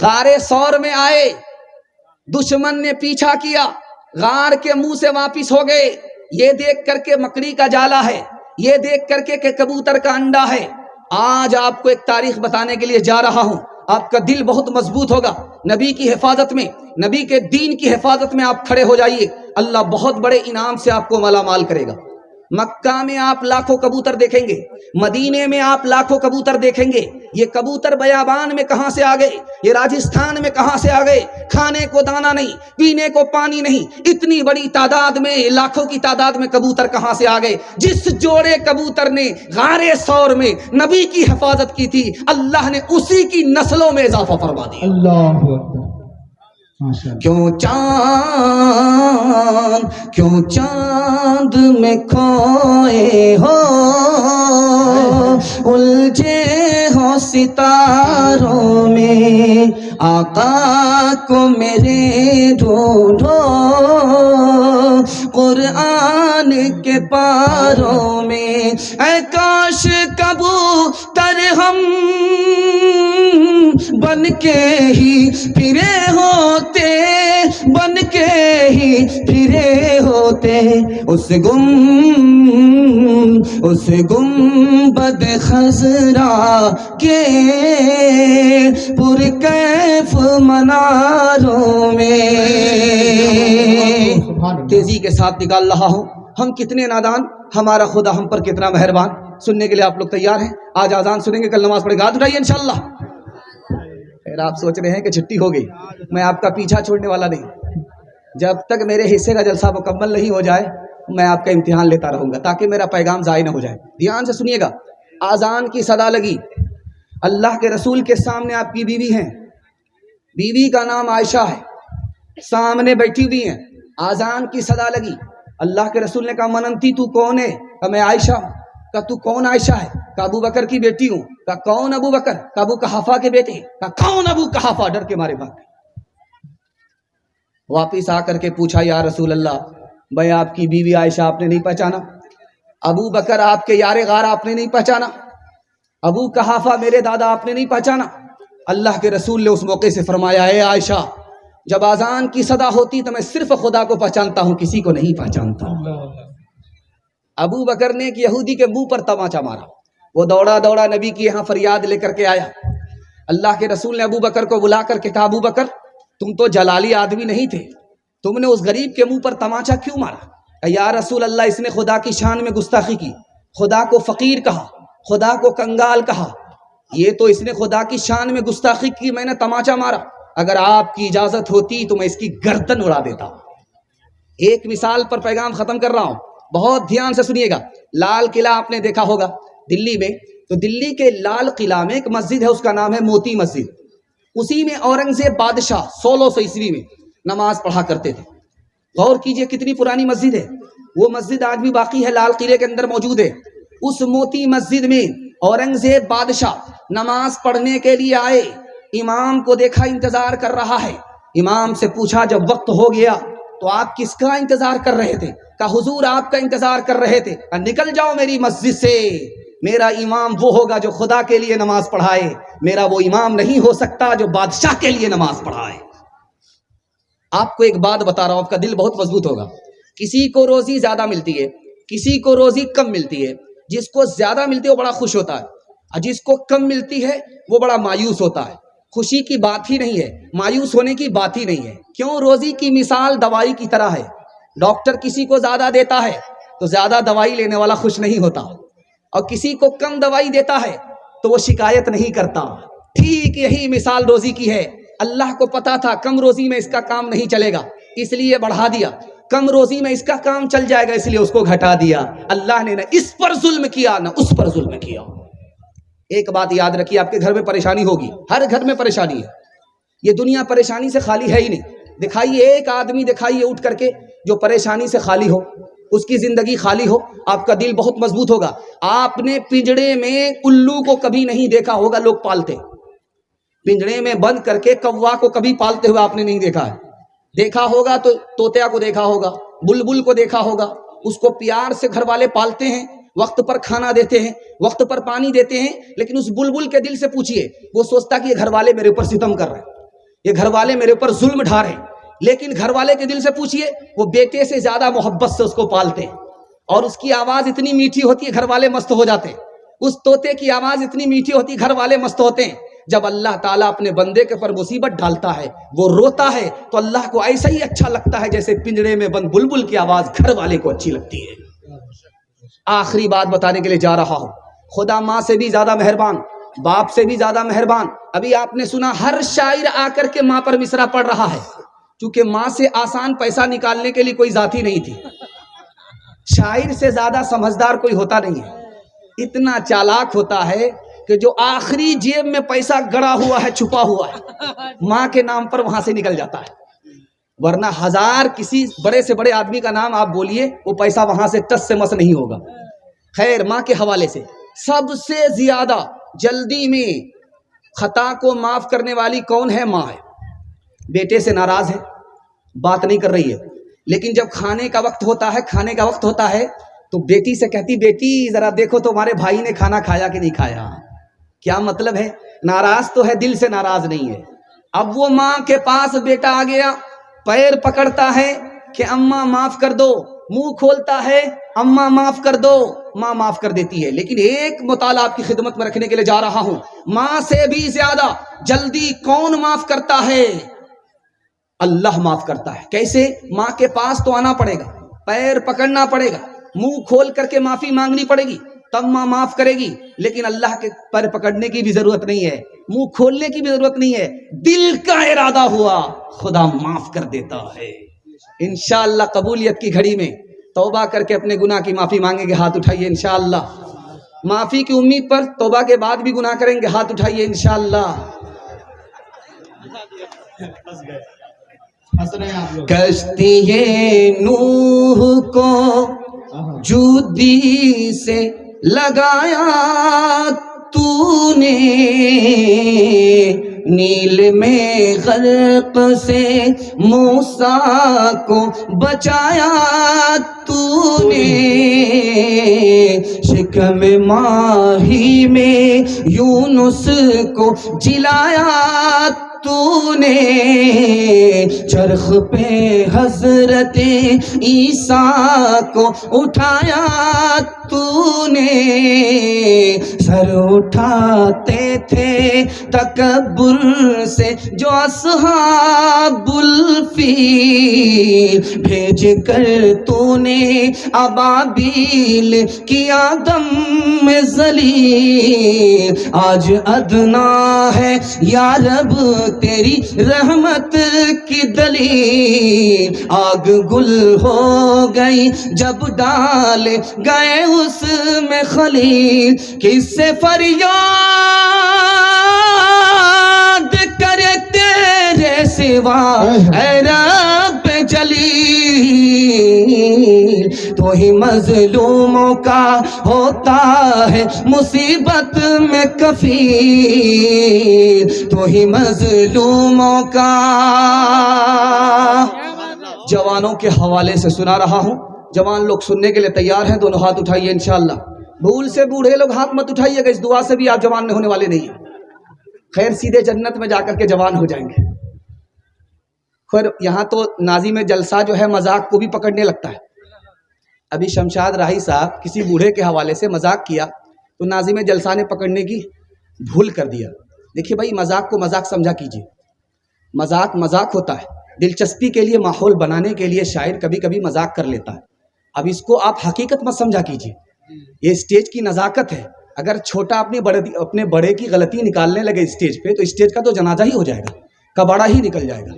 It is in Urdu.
غار سور میں آئے، دشمن نے پیچھا کیا، غار کے منہ سے واپس ہو گئے، یہ دیکھ کر کے مکڑی کا جالا ہے، یہ دیکھ کر کے کہ کبوتر کا انڈا ہے۔ آج آپ کو ایک تاریخ بتانے کے لیے جا رہا ہوں، آپ کا دل بہت مضبوط ہوگا، نبی کی حفاظت میں، نبی کے دین کی حفاظت میں آپ کھڑے ہو جائیے، اللہ بہت بڑے انعام سے آپ کو مالا مال کرے گا۔ مکہ میں آپ لاکھوں کبوتر دیکھیں گے، مدینے میں آپ لاکھوں کبوتر دیکھیں گے۔ یہ کبوتر بیابان میں کہاں سے آ گئے؟ یہ راجستھان میں کہاں سے آ گئے؟ کھانے کو دانا نہیں، پینے کو پانی نہیں، اتنی بڑی تعداد میں، لاکھوں کی تعداد میں کبوتر کہاں سے آ گئے؟ جس جوڑے کبوتر نے غار ثور میں نبی کی حفاظت کی تھی، اللہ نے اسی کی نسلوں میں اضافہ فرما دیا۔ اللہ اکبر۔ کیوں چاند میں کھوئے ہو، الجھے ہو ستاروں میں، آقا کو میرے ڈھونڈو قرآن کے پاروں میں۔ اے کاش کبوتر ہم بن کے ہی پھرے ہوتے، بن کے ہی پھرے ہوتے، اس گنبد خضرا کے پرکیف مناروں میں۔ تیزی کے ساتھ نکال رہا ہوں، ہم کتنے نادان، ہمارا خدا ہم پر کتنا مہربان۔ سننے کے لیے آپ لوگ تیار ہیں؟ آج اذان سنیں گے، کل نماز پڑھیں گے، ہاتھ اٹھائیے انشاءاللہ۔ پھر آپ سوچ رہے ہیں کہ چھٹی ہو گئی، میں آپ کا پیچھا چھوڑنے والا نہیں، جب تک میرے حصے کا جلسہ مکمل نہیں ہو جائے میں آپ کا امتحان لیتا رہوں گا تاکہ میرا پیغام ضائع نہ ہو جائے۔ دھیان سے سنیے گا، اذان کی صدا لگی، اللہ کے رسول کے سامنے آپ کی بیوی ہیں، بیوی کا نام عائشہ ہے، سامنے بیٹھی ہوئی ہیں، اذان کی صدا لگی، اللہ کے رسول نے کہا مننتی تو کون ہے؟ کہا میں عائشہ ہوں۔ کہا تو کون عائشہ ہے؟ کہا ابو بکر کی بیٹی ہوں۔ کہا کون ابو بکر؟ کہا ابو قحافہ کے بیٹے۔ کہا کون ابو قحافہ؟ ڈر کے مارے بھاگ گئے۔ واپس آ کر کے پوچھا یا رسول اللہ، بھائی آپ کی بیوی عائشہ آپ نے نہیں پہچانا؟ ابو بکر آپ کے یار غار آپ نے نہیں پہچانا؟ ابو قحافہ میرے دادا آپ نے نہیں پہچانا؟ اللہ کے رسول نے اس موقع سے فرمایا اے عائشہ، جب اذان کی صدا ہوتی تو میں صرف خدا کو پہچانتا ہوں، کسی کو نہیں پہچانتا۔ ابو بکر نے ایک یہودی کے منہ پر تماچا مارا، وہ دوڑا دوڑا نبی کی یہاں فریاد لے کر کے آیا۔ اللہ کے رسول نے ابو بکر کو بلا کر کے کہا ابو بکر تم تو جلالی آدمی نہیں تھے، تم نے اس غریب کے منہ پر تماچا کیوں مارا؟ یا رسول اللہ اس نے خدا کی شان میں گستاخی کی، خدا کو فقیر کہا، خدا کو کنگال کہا، یہ تو اس نے خدا کی شان میں گستاخی کی، میں نے تماچا مارا، اگر آپ کی اجازت ہوتی تو میں اس کی گردن اڑا دیتا۔ ایک مثال پر پیغام ختم کر رہا ہوں، بہت دھیان سے سنیے گا۔ لال قلعہ آپ نے دیکھا ہوگا دلی میں، تو دلی کے لال قلعہ میں ایک مسجد ہے، اس کا نام ہے موتی مسجد، اسی میں اورنگزیب بادشاہ 1600 عیسوی میں نماز پڑھا کرتے تھے۔ غور کیجئے کتنی پرانی مسجد ہے، وہ مسجد آج بھی باقی ہے، لال قلعے کے اندر موجود ہے۔ اس موتی مسجد میں اورنگزیب بادشاہ نماز پڑھنے کے لیے آئے، امام کو دیکھا انتظار کر رہا ہے، امام سے پوچھا جب وقت ہو گیا تو آپ کس کا انتظار کر رہے تھے؟ کہا حضور آپ کا انتظار کر رہے تھے۔ کہا نکل جاؤ میری مسجد سے، میرا امام وہ ہوگا جو خدا کے لیے نماز پڑھائے، میرا وہ امام نہیں ہو سکتا جو بادشاہ کے لیے نماز پڑھائے۔ آپ کو ایک بات بتا رہا ہوں، آپ کا دل بہت مضبوط ہوگا۔ کسی کو روزی زیادہ ملتی ہے، کسی کو روزی کم ملتی ہے، جس کو زیادہ ملتی ہے وہ بڑا خوش ہوتا ہے، اور جس کو کم ملتی ہے وہ بڑا مایوس ہوتا ہے۔ خوشی کی بات ہی نہیں ہے، مایوس ہونے کی بات ہی نہیں ہے۔ کیوں؟ روزی کی مثال دوائی کی طرح ہے، ڈاکٹر کسی کو زیادہ دیتا ہے تو زیادہ دوائی لینے والا خوش نہیں ہوتا، اور کسی کو کم دوائی دیتا ہے تو وہ شکایت نہیں کرتا۔ ٹھیک یہی مثال روزی کی ہے۔ اللہ کو پتا تھا کم روزی میں اس کا کام نہیں چلے گا، اس لیے بڑھا دیا، کم روزی میں اس کا کام چل جائے گا اس لیے اس کو گھٹا دیا۔ اللہ نے نہ اس پر ظلم کیا نہ اس پر ظلم کیا۔ ایک بات یاد رکھیے، آپ کے گھر میں پریشانی ہوگی، ہر گھر میں پریشانی ہے، یہ دنیا پریشانی سے خالی ہے ہی نہیں۔ دکھائیے ایک آدمی، دکھائیے اٹھ کر کے جو پریشانی سے خالی ہو، اس کی زندگی خالی ہو، آپ کا دل بہت مضبوط ہوگا۔ آپ نے پنجڑے میں الو کو کبھی نہیں دیکھا ہوگا، لوگ پالتے، پنجڑے میں بند کر کے کوا کو کبھی پالتے ہوئے آپ نے نہیں دیکھا ہے۔ دیکھا ہوگا تو طوطیا کو دیکھا ہوگا، بلبل کو دیکھا ہوگا، اس کو پیار سے گھر والے پالتے ہیں، وقت پر کھانا دیتے ہیں، وقت پر پانی دیتے ہیں، لیکن اس بلبل کے دل سے پوچھئے، وہ سوچتا کہ یہ گھر والے میرے اوپر ستم کر رہے ہیں، یہ گھر والے میرے اوپر ظلم ڈھا رہے ہیں. لیکن گھر والے کے دل سے پوچھیے, وہ بیٹے سے زیادہ محبت سے اس کو پالتے ہیں, اور اس کی آواز اتنی میٹھی ہوتی ہے گھر والے مست ہو جاتے ہیں. اس طوطے کی آواز اتنی میٹھی ہوتی ہے گھر والے مست ہوتے ہیں. جب اللہ تعالیٰ اپنے بندے کے پر مصیبت ڈالتا ہے, وہ روتا ہے, تو اللہ کو ایسا ہی اچھا لگتا ہے جیسے پنجرے میں بند بلبل کی آواز گھر والے کو اچھی لگتی ہے. آخری بات بتانے کے لیے جا رہا ہوں, خدا ماں سے بھی زیادہ مہربان, باپ سے بھی زیادہ مہربان. ابھی آپ نے سنا ہر شاعر آ کر کے ماں پر مصرع پڑھ رہا ہے, چونکہ ماں سے آسان پیسہ نکالنے کے لیے کوئی ذاتی نہیں تھی. شاعر سے زیادہ سمجھدار کوئی ہوتا نہیں ہے, اتنا چالاک ہوتا ہے کہ جو آخری جیب میں پیسہ گڑا ہوا ہے, چھپا ہوا ہے, ماں کے نام پر وہاں سے نکل جاتا ہے. ورنہ ہزار کسی بڑے سے بڑے آدمی کا نام آپ بولیے, وہ پیسہ وہاں سے ٹس سے مس نہیں ہوگا. خیر, ماں کے حوالے سے سب سے زیادہ جلدی میں خطا کو معاف کرنے والی کون ہے؟ ماں ہے. بیٹے سے ناراض ہے, بات نہیں کر رہی ہے, لیکن جب کھانے کا وقت ہوتا ہے تو بیٹی سے کہتی, بیٹی ذرا دیکھو تمہارے بھائی نے کھانا کھایا کہ نہیں کھایا. کیا مطلب ہے؟ ناراض تو ہے, دل سے ناراض نہیں ہے. اب وہ ماں کے پاس بیٹا آ گیا, پیر پکڑتا ہے کہ اماں معاف کر دو, منہ کھولتا ہے اماں معاف کر دو, ماں معاف کر دیتی ہے. لیکن ایک مطالعہ آپ کی خدمت میں رکھنے کے لیے جا رہا ہوں, ماں سے بھی زیادہ جلدی کون معاف کرتا ہے؟ اللہ معاف کرتا ہے. کیسے؟ ماں کے پاس تو آنا پڑے گا, پیر پکڑنا پڑے گا, منہ کھول کر کے معافی مانگنی پڑے گی, تب ماں معاف کرے گی. لیکن اللہ کے پیر پکڑنے کی بھی ضرورت نہیں ہے, منہ کھولنے کی بھی ضرورت نہیں ہے, دل کا ارادہ ہوا خدا معاف کر دیتا ہے. انشاءاللہ قبولیت کی گھڑی میں توبہ کر کے اپنے گناہ کی معافی مانگیں گے, ہاتھ اٹھائیے انشاءاللہ. معافی کی امید پر توبہ کے بعد بھی گناہ کریں گے, ہاتھ اٹھائیے انشاءاللہ. کشتی نوح کو جودی سے لگایا تو نے, نیل میں غرق سے موسیٰ کو بچایا تو نے, شکم ماہی میں یونس کو جلایا تو نے, چرخ پہ حضرت عیسیٰ کو اٹھایا تو نے, سر اٹھاتے تھے تکبر سے جو اصحاب الفیل, بھیج کر تو نے ابابیل کیا دم ذلیل. آج ادنا ہے یا رب تیری رحمت کی دلیل, آگ گل ہو گئی جب ڈال گئے اس میں خلیل, کس سے فریاد کرے تیرے سوا اے رب جلیل, تو ہی مظلوموں کا ہوتا ہے مصیبت میں کفیل, تو ہی مظلوموں کا. جوانوں کے حوالے سے سنا رہا ہوں, جوان لوگ سننے کے لیے تیار ہیں؟ دونوں ہاتھ اٹھائیے انشاءاللہ. بھول سے بوڑھے لوگ ہاتھ مت اٹھائیے گا, اس دعا سے بھی آپ جوان ہونے والے نہیں ہیں. خیر, سیدھے جنت میں جا کر کے جوان ہو جائیں گے. خیر, یہاں تو ناظم جلسہ جو ہے مذاق کو بھی پکڑنے لگتا ہے. ابھی شمشاد راہی صاحب کسی بوڑھے کے حوالے سے مذاق کیا تو ناظم جلسہ نے پکڑنے کی بھول کر دیا. دیکھیے بھائی, مذاق کو مذاق سمجھا کیجیے. مذاق مذاق ہوتا ہے, دلچسپی کے لیے, ماحول بنانے کے لیے شاعر کبھی کبھی مذاق کر لیتا ہے. اب اس کو آپ حقیقت مت سمجھا کیجیے, یہ اسٹیج کی نزاکت ہے. اگر چھوٹا اپنے بڑے کی غلطی نکالنے لگے اسٹیج پہ, تو اسٹیج کا تو جنازہ ہی ہو جائے گا, کباڑا ہی نکل جائے گا.